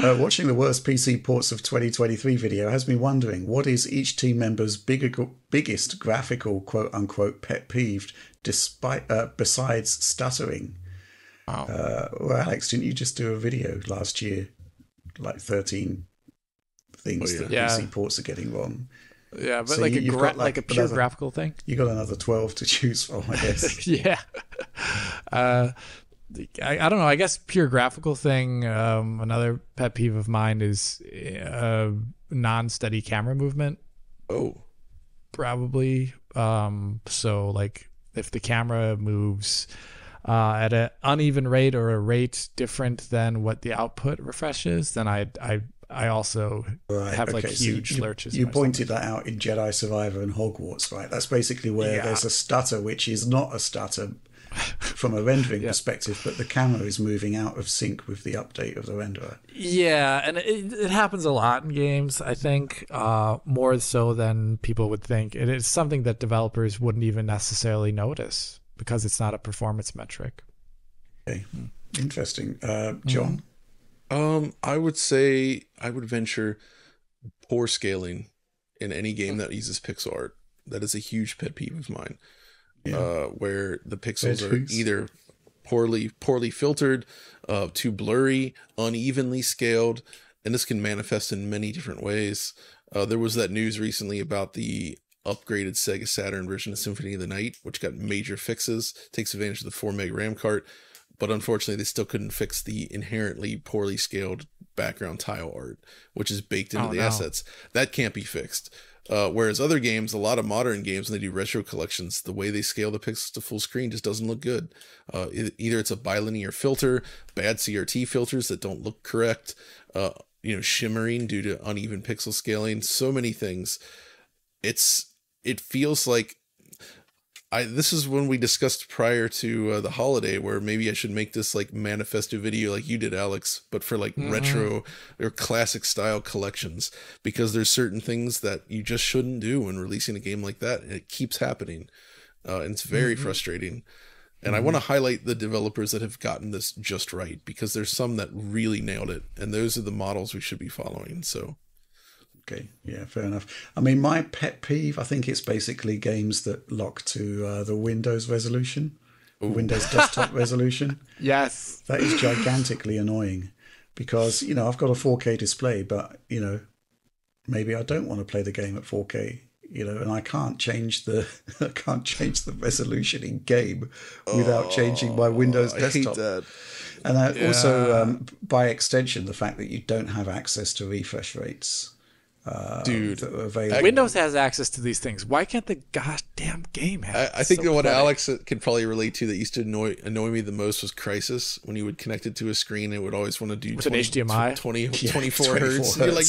Watching the worst PC ports of 2023 video has me wondering, what is each team member's biggest graphical quote-unquote pet peeve besides stuttering? Wow. Well, Alex, didn't you just do a video last year, like 13 things that PC ports are getting wrong? Yeah, but So like you've got like a pure graphical thing. You got another 12 to choose from, I guess. Yeah. I don't know. I guess pure graphical thing. Another pet peeve of mine is non-steady camera movement. Oh, probably. So like if the camera moves at an uneven rate or a rate different than what the output refreshes, then I also have like huge lurches. You pointed that out in Jedi Survivor and Hogwarts, right? That's basically where there's a stutter, which is not a stutter from a rendering perspective, but the camera is moving out of sync with the update of the renderer. Yeah, and it happens a lot in games, I think, more so than people would think. It is something that developers wouldn't even necessarily notice because it's not a performance metric. Okay, interesting. John? I would say I would venture poor scaling in any game that uses pixel art. That is a huge pet peeve of mine. Where the pixels are either poorly filtered, too blurry, unevenly scaled, and this can manifest in many different ways. There was that news recently about the upgraded Sega Saturn version of Symphony of the Night, which got major fixes, takes advantage of the 4 meg RAM cart, but unfortunately they still couldn't fix the inherently poorly scaled background tile art, which is baked into the assets. That can't be fixed. Whereas other games, a lot of modern games, when they do retro collections, the way they scale the pixels to full screen just doesn't look good. Either it's a bilinear filter, bad CRT filters that don't look correct, shimmering due to uneven pixel scaling, so many things. It feels like this is when we discussed prior to the holiday where maybe I should make this like manifesto video like you did, Alex, but for like retro or classic style collections, because there's certain things that you just shouldn't do when releasing a game like that. And it keeps happening. And it's very frustrating. And I want to highlight the developers that have gotten this just right, because there's some that really nailed it. And those are the models we should be following. So. Okay, yeah, fair enough. I mean, my pet peeve, I think it's basically games that lock to the Windows resolution, Windows desktop resolution. Yes. That is gigantically annoying because, I've got a 4K display, but, maybe I don't want to play the game at 4K, and I can't change the resolution in game without changing my Windows desktop. I hate that. And also, by extension, the fact that you don't have access to refresh rates. Dude, Windows has access to these things. Why can't the goddamn game have it? I think that what Alex can probably relate to that used to annoy me the most was Crysis. When you would connect it to a screen, it would always want to do 20, an HDMI 24 hertz. You're like,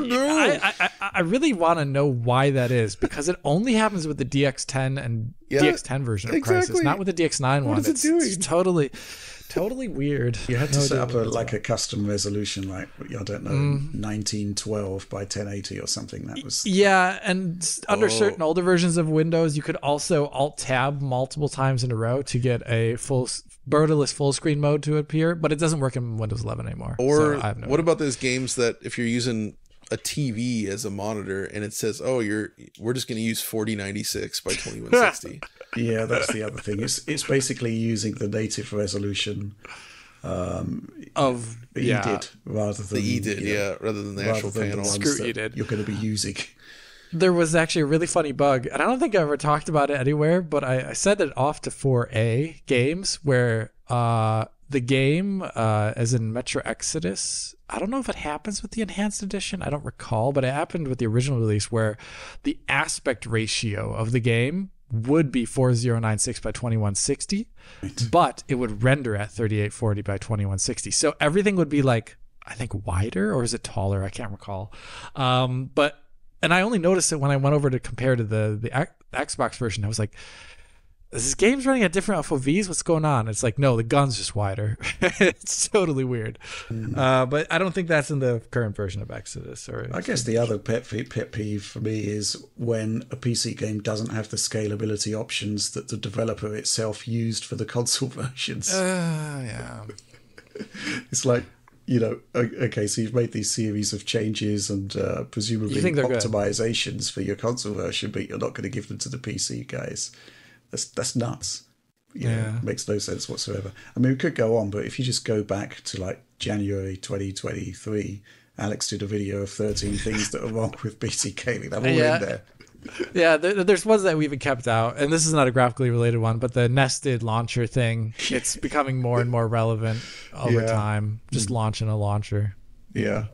no. I really want to know why that is, because it only happens with the DX10 and DX10 version of Crysis, not with the DX9 one. What is it doing? It's totally weird. You had to set up a custom resolution, like, I don't know, 1912 by 1080 or something. That was and under certain older versions of Windows, you could also Alt-Tab multiple times in a row to get a borderless full screen mode to appear, but it doesn't work in Windows 11 anymore. Or what about those games that if you're using a TV as a monitor and it says, we're just going to use 4096 by 2160. Yeah, that's the other thing. It's basically using the native resolution of EDID rather than the EDID, rather than the actual panel. Screw EDID. You're going to be using. There was actually a really funny bug, and I don't think I ever talked about it anywhere, but I sent it off to 4A games where the game, as in Metro Exodus, I don't know if it happens with the enhanced edition. I don't recall, but it happened with the original release where the aspect ratio of the game would be 4096 by 2160, but it would render at 3840 by 2160. So everything would be like, I think wider, or is it taller? I can't recall. And I only noticed it when I went over to compare to the Xbox version. I was like, this game's running at different FOVs. What's going on? It's like, no, the gun's just wider. It's totally weird. But I don't think that's in the current version of Exodus. I guess the other pet peeve for me is when a PC game doesn't have the scalability options that the developer itself used for the console versions. Yeah. It's like, okay, so you've made these series of changes and presumably You think they're good? optimizations for your console version, but you're not going to give them to the PC guys. That's nuts. Yeah. It makes no sense whatsoever. I mean, we could go on, but if you just go back to like January 2023, Alex did a video of 13 things that are wrong with PC gaming. They're all in there. Yeah, there's ones that we even kept out, and this is not a graphically related one, but the nested launcher thing, it's becoming more and more relevant over time. Just launching a launcher. Yeah.